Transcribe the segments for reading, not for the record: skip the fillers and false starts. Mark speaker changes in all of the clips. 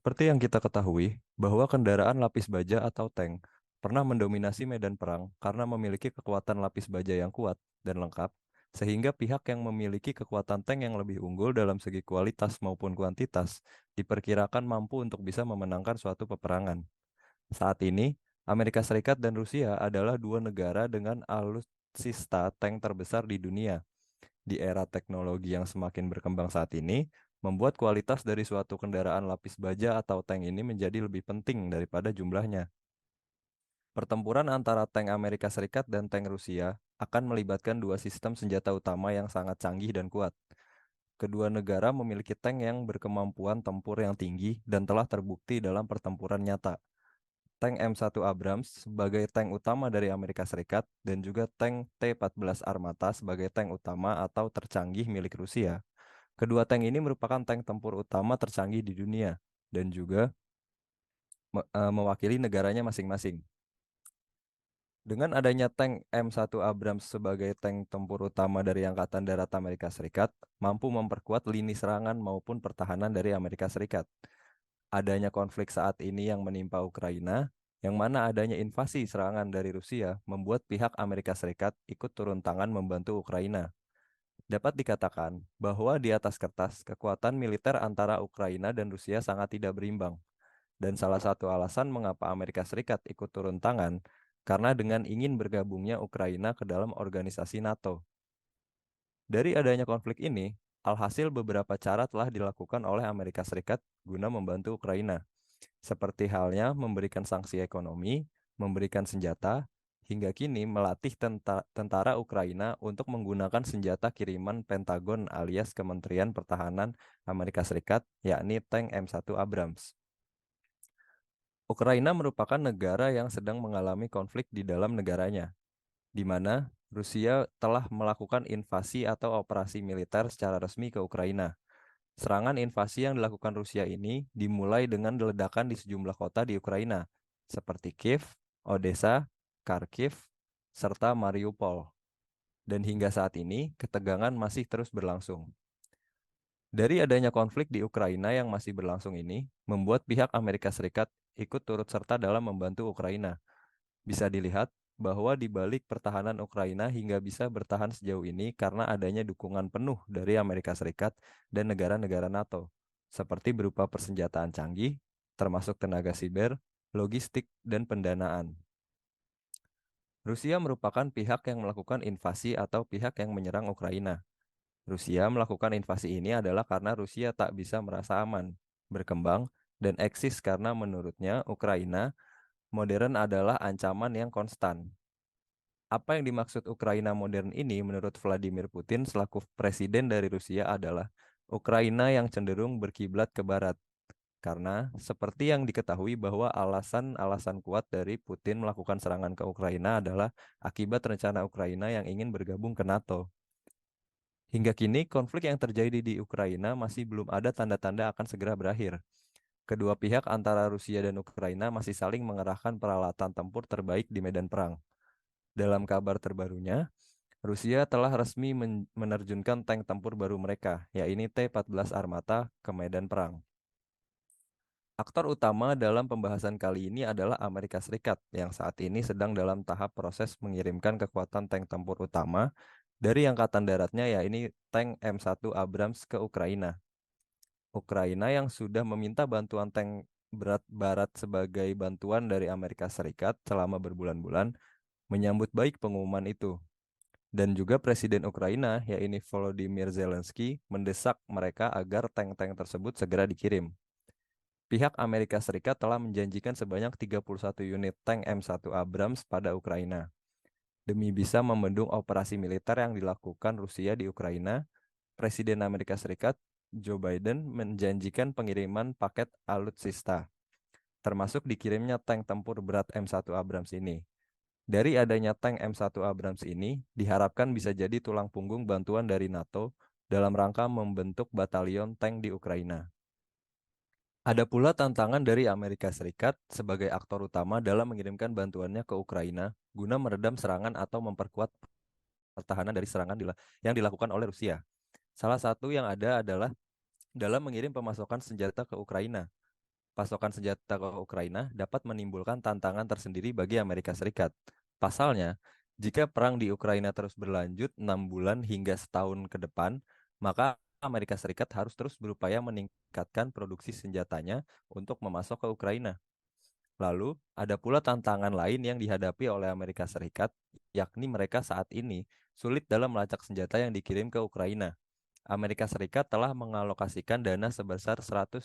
Speaker 1: Seperti yang kita ketahui, bahwa kendaraan lapis baja atau tank pernah mendominasi medan perang karena memiliki kekuatan lapis baja yang kuat dan lengkap, sehingga pihak yang memiliki kekuatan tank yang lebih unggul dalam segi kualitas maupun kuantitas diperkirakan mampu untuk bisa memenangkan suatu peperangan. Saat ini, Amerika Serikat dan Rusia adalah dua negara dengan alutsista tank terbesar di dunia. Di era teknologi yang semakin berkembang saat ini, membuat kualitas dari suatu kendaraan lapis baja atau tank ini menjadi lebih penting daripada jumlahnya. Pertempuran antara tank Amerika Serikat dan tank Rusia akan melibatkan dua sistem senjata utama yang sangat canggih dan kuat. Kedua negara memiliki tank yang berkemampuan tempur yang tinggi dan telah terbukti dalam pertempuran nyata. Tank M1 Abrams sebagai tank utama dari Amerika Serikat dan juga tank T-14 Armata sebagai tank utama atau tercanggih milik Rusia. Kedua tank ini merupakan tank tempur utama tercanggih di dunia dan juga mewakili negaranya masing-masing. Dengan adanya tank M1 Abrams sebagai tank tempur utama dari Angkatan Darat Amerika Serikat, mampu memperkuat lini serangan maupun pertahanan dari Amerika Serikat. Adanya konflik saat ini yang menimpa Ukraina, yang mana adanya invasi serangan dari Rusia, membuat pihak Amerika Serikat ikut turun tangan membantu Ukraina. Dapat dikatakan bahwa di atas kertas, kekuatan militer antara Ukraina dan Rusia sangat tidak berimbang. Dan salah satu alasan mengapa Amerika Serikat ikut turun tangan, karena dengan ingin bergabungnya Ukraina ke dalam organisasi NATO. Dari adanya konflik ini, alhasil beberapa cara telah dilakukan oleh Amerika Serikat guna membantu Ukraina, seperti halnya memberikan sanksi ekonomi, memberikan senjata, hingga kini melatih tentara Ukraina untuk menggunakan senjata kiriman Pentagon alias Kementerian Pertahanan Amerika Serikat, yakni tank M1 Abrams. Ukraina merupakan negara yang sedang mengalami konflik di dalam negaranya, di mana Rusia telah melakukan invasi atau operasi militer secara resmi ke Ukraina. Serangan invasi yang dilakukan Rusia ini dimulai dengan ledakan di sejumlah kota di Ukraina, seperti Kiev, Odessa, Kharkiv, serta Mariupol. Dan hingga saat ini, ketegangan masih terus berlangsung. Dari adanya konflik di Ukraina yang masih berlangsung ini, membuat pihak Amerika Serikat ikut turut serta dalam membantu Ukraina. Bisa dilihat bahwa di balik pertahanan Ukraina hingga bisa bertahan sejauh ini karena adanya dukungan penuh dari Amerika Serikat dan negara-negara NATO, seperti berupa persenjataan canggih, termasuk tenaga siber, logistik, dan pendanaan. Rusia merupakan pihak yang melakukan invasi atau pihak yang menyerang Ukraina. Rusia melakukan invasi ini adalah karena Rusia tak bisa merasa aman, berkembang, dan eksis karena menurutnya Ukraina modern adalah ancaman yang konstan. Apa yang dimaksud Ukraina modern ini menurut Vladimir Putin selaku presiden dari Rusia adalah Ukraina yang cenderung berkiblat ke barat. Karena seperti yang diketahui bahwa alasan-alasan kuat dari Putin melakukan serangan ke Ukraina adalah akibat rencana Ukraina yang ingin bergabung ke NATO. Hingga kini konflik yang terjadi di Ukraina masih belum ada tanda-tanda akan segera berakhir. Kedua pihak antara Rusia dan Ukraina masih saling mengerahkan peralatan tempur terbaik di medan perang. Dalam kabar terbarunya, Rusia telah resmi menerjunkan tank tempur baru mereka, yaitu T-14 Armata, ke medan perang. Aktor utama dalam pembahasan kali ini adalah Amerika Serikat, yang saat ini sedang dalam tahap proses mengirimkan kekuatan tank tempur utama dari Angkatan Daratnya, yaitu tank M1 Abrams ke Ukraina. Ukraina yang sudah meminta bantuan tank berat barat sebagai bantuan dari Amerika Serikat selama berbulan-bulan, menyambut baik pengumuman itu. Dan juga Presiden Ukraina, yaitu Volodymyr Zelensky, mendesak mereka agar tank-tank tersebut segera dikirim. Pihak Amerika Serikat telah menjanjikan sebanyak 31 unit tank M1 Abrams pada Ukraina. Demi bisa membendung operasi militer yang dilakukan Rusia di Ukraina, Presiden Amerika Serikat, Joe Biden, menjanjikan pengiriman paket alutsista, termasuk dikirimnya tank tempur berat M1 Abrams ini. Dari adanya tank M1 Abrams ini, diharapkan bisa jadi tulang punggung bantuan dari NATO dalam rangka membentuk batalion tank di Ukraina. Ada pula tantangan dari Amerika Serikat sebagai aktor utama dalam mengirimkan bantuannya ke Ukraina guna meredam serangan atau memperkuat pertahanan dari serangan yang dilakukan oleh Rusia. Salah satu yang ada adalah dalam mengirim pemasokan senjata ke Ukraina. pasokan senjata ke Ukraina dapat menimbulkan tantangan tersendiri bagi Amerika Serikat. Pasalnya, jika perang di Ukraina terus berlanjut 6 bulan hingga setahun ke depan, maka Amerika Serikat harus terus berupaya meningkatkan produksi senjatanya untuk memasok ke Ukraina. Lalu, ada pula tantangan lain yang dihadapi oleh Amerika Serikat, yakni mereka saat ini sulit dalam melacak senjata yang dikirim ke Ukraina. Amerika Serikat telah mengalokasikan dana sebesar 113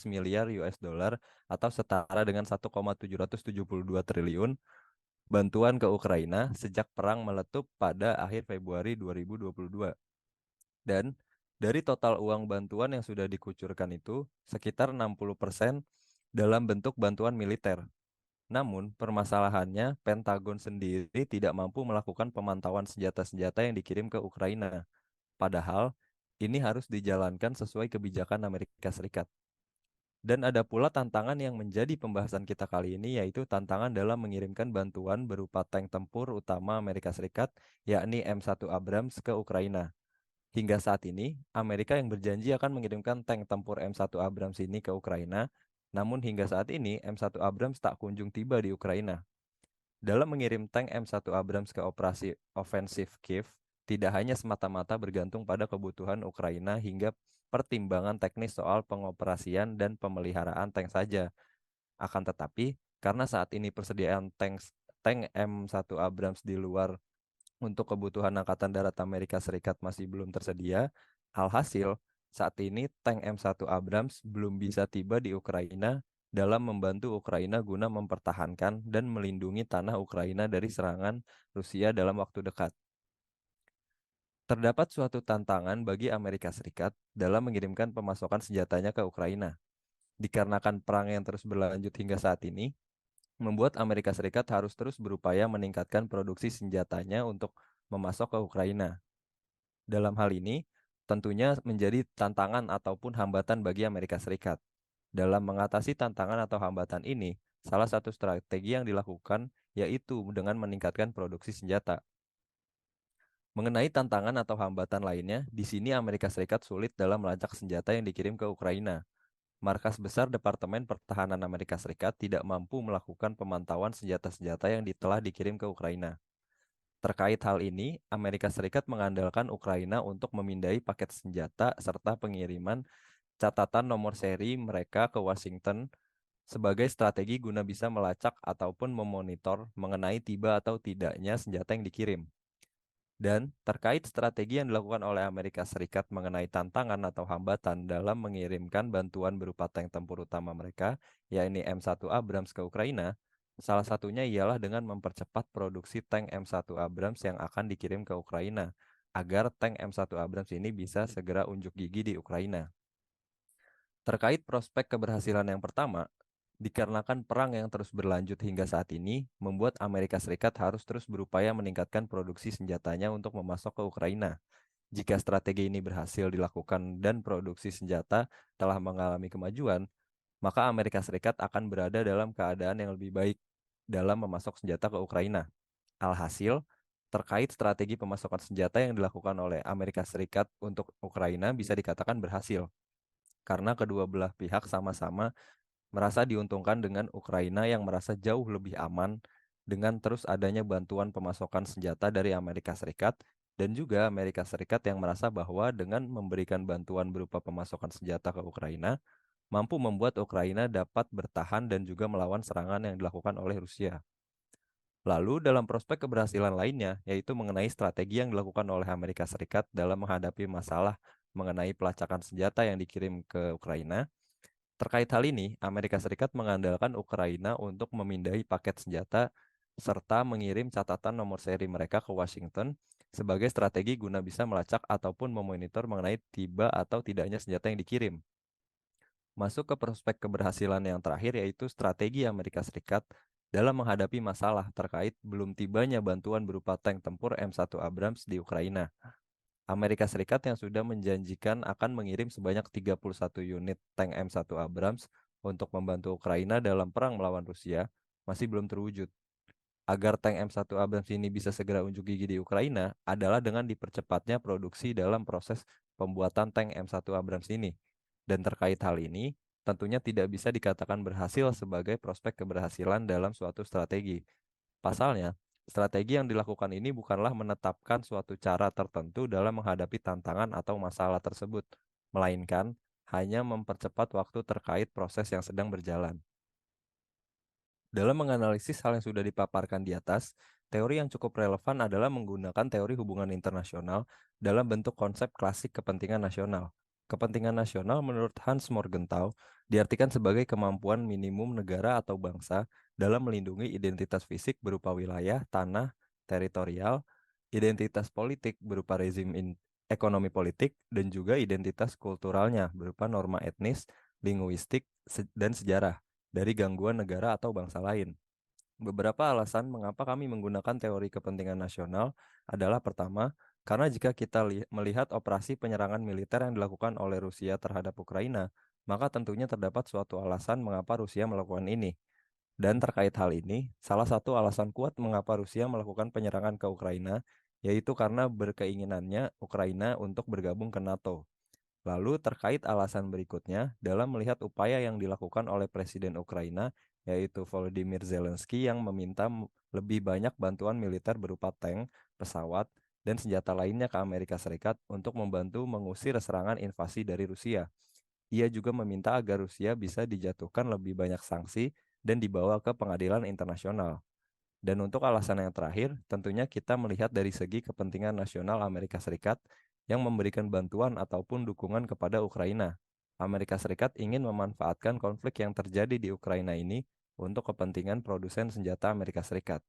Speaker 1: miliar US dollar atau setara dengan 1,772 triliun bantuan ke Ukraina sejak perang meletup pada akhir Februari 2022. Dan dari total uang bantuan yang sudah dikucurkan itu, sekitar 60% dalam bentuk bantuan militer. Namun, permasalahannya, Pentagon sendiri tidak mampu melakukan pemantauan senjata-senjata yang dikirim ke Ukraina. Padahal, ini harus dijalankan sesuai kebijakan Amerika Serikat. Dan ada pula tantangan yang menjadi pembahasan kita kali ini, yaitu tantangan dalam mengirimkan bantuan berupa tank tempur utama Amerika Serikat, yakni M1 Abrams ke Ukraina. Hingga saat ini, Amerika yang berjanji akan mengirimkan tank tempur M1 Abrams ini ke Ukraina, namun hingga saat ini M1 Abrams tak kunjung tiba di Ukraina. Dalam mengirim tank M1 Abrams ke operasi ofensif Kiev, tidak hanya semata-mata bergantung pada kebutuhan Ukraina hingga pertimbangan teknis soal pengoperasian dan pemeliharaan tank saja. Akan tetapi, karena saat ini persediaan tank M1 Abrams di luar untuk kebutuhan Angkatan Darat Amerika Serikat masih belum tersedia, alhasil saat ini tank M1 Abrams belum bisa tiba di Ukraina dalam membantu Ukraina guna mempertahankan dan melindungi tanah Ukraina dari serangan Rusia dalam waktu dekat. Terdapat suatu tantangan bagi Amerika Serikat dalam mengirimkan pemasokan senjatanya ke Ukraina. Dikarenakan perang yang terus berlanjut hingga saat ini, membuat Amerika Serikat harus terus berupaya meningkatkan produksi senjatanya untuk memasok ke Ukraina. Dalam hal ini, tentunya menjadi tantangan ataupun hambatan bagi Amerika Serikat. Dalam mengatasi tantangan atau hambatan ini, salah satu strategi yang dilakukan yaitu dengan meningkatkan produksi senjata. Mengenai tantangan atau hambatan lainnya, di sini Amerika Serikat sulit dalam melacak senjata yang dikirim ke Ukraina. Markas besar Departemen Pertahanan Amerika Serikat tidak mampu melakukan pemantauan senjata-senjata yang telah dikirim ke Ukraina. Terkait hal ini, Amerika Serikat mengandalkan Ukraina untuk memindai paket senjata serta pengiriman catatan nomor seri mereka ke Washington sebagai strategi guna bisa melacak ataupun memonitor mengenai tiba atau tidaknya senjata yang dikirim. Dan terkait strategi yang dilakukan oleh Amerika Serikat mengenai tantangan atau hambatan dalam mengirimkan bantuan berupa tank tempur utama mereka, yakni M1 Abrams ke Ukraina, salah satunya ialah dengan mempercepat produksi tank M1 Abrams yang akan dikirim ke Ukraina, agar tank M1 Abrams ini bisa segera unjuk gigi di Ukraina. Terkait prospek keberhasilan yang pertama, dikarenakan perang yang terus berlanjut hingga saat ini, membuat Amerika Serikat harus terus berupaya meningkatkan produksi senjatanya untuk memasok ke Ukraina. Jika strategi ini berhasil dilakukan dan produksi senjata telah mengalami kemajuan, maka Amerika Serikat akan berada dalam keadaan yang lebih baik dalam memasok senjata ke Ukraina. Alhasil, terkait strategi pemasokan senjata yang dilakukan oleh Amerika Serikat untuk Ukraina bisa dikatakan berhasil, karena kedua belah pihak sama-sama merasa diuntungkan dengan Ukraina yang merasa jauh lebih aman dengan terus adanya bantuan pemasokan senjata dari Amerika Serikat, dan juga Amerika Serikat yang merasa bahwa dengan memberikan bantuan berupa pemasokan senjata ke Ukraina mampu membuat Ukraina dapat bertahan dan juga melawan serangan yang dilakukan oleh Rusia. Lalu dalam prospek keberhasilan lainnya, yaitu mengenai strategi yang dilakukan oleh Amerika Serikat dalam menghadapi masalah mengenai pelacakan senjata yang dikirim ke Ukraina. Terkait hal ini, Amerika Serikat mengandalkan Ukraina untuk memindai paket senjata serta mengirim catatan nomor seri mereka ke Washington sebagai strategi guna bisa melacak ataupun memonitor mengenai tiba atau tidaknya senjata yang dikirim. Masuk ke prospek keberhasilan yang terakhir, yaitu strategi Amerika Serikat dalam menghadapi masalah terkait belum tibanya bantuan berupa tank tempur M1 Abrams di Ukraina. Amerika Serikat yang sudah menjanjikan akan mengirim sebanyak 31 unit tank M1 Abrams untuk membantu Ukraina dalam perang melawan Rusia masih belum terwujud. Agar tank M1 Abrams ini bisa segera unjuk gigi di Ukraina adalah dengan dipercepatnya produksi dalam proses pembuatan tank M1 Abrams ini. Dan terkait hal ini, tentunya tidak bisa dikatakan berhasil sebagai prospek keberhasilan dalam suatu strategi. Pasalnya, strategi yang dilakukan ini bukanlah menetapkan suatu cara tertentu dalam menghadapi tantangan atau masalah tersebut, melainkan hanya mempercepat waktu terkait proses yang sedang berjalan. Dalam menganalisis hal yang sudah dipaparkan di atas, teori yang cukup relevan adalah menggunakan teori hubungan internasional dalam bentuk konsep klasik kepentingan nasional. Kepentingan nasional menurut Hans Morgenthau diartikan sebagai kemampuan minimum negara atau bangsa dalam melindungi identitas fisik berupa wilayah, tanah, teritorial, identitas politik berupa ekonomi politik, dan juga identitas kulturalnya berupa norma etnis, linguistik, dan sejarah dari gangguan negara atau bangsa lain. Beberapa alasan mengapa kami menggunakan teori kepentingan nasional adalah pertama, karena jika kita melihat operasi penyerangan militer yang dilakukan oleh Rusia terhadap Ukraina, maka tentunya terdapat suatu alasan mengapa Rusia melakukan ini. Dan terkait hal ini, salah satu alasan kuat mengapa Rusia melakukan penyerangan ke Ukraina, yaitu karena berkeinginannya Ukraina untuk bergabung ke NATO. Lalu terkait alasan berikutnya, dalam melihat upaya yang dilakukan oleh Presiden Ukraina, yaitu Volodymyr Zelensky yang meminta lebih banyak bantuan militer berupa tank, pesawat, dan senjata lainnya ke Amerika Serikat untuk membantu mengusir serangan invasi dari Rusia. Ia juga meminta agar Rusia bisa dijatuhkan lebih banyak sanksi dan dibawa ke pengadilan internasional. Dan untuk alasan yang terakhir, tentunya kita melihat dari segi kepentingan nasional Amerika Serikat yang memberikan bantuan ataupun dukungan kepada Ukraina. Amerika Serikat ingin memanfaatkan konflik yang terjadi di Ukraina ini untuk kepentingan produsen senjata Amerika Serikat.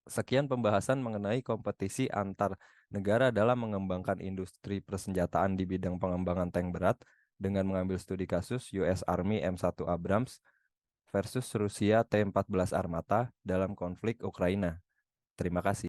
Speaker 1: Sekian pembahasan mengenai kompetisi antar negara dalam mengembangkan industri persenjataan di bidang pengembangan tank berat dengan mengambil studi kasus US Army M1 Abrams versus Rusia T-14 Armata dalam konflik Ukraina. Terima kasih.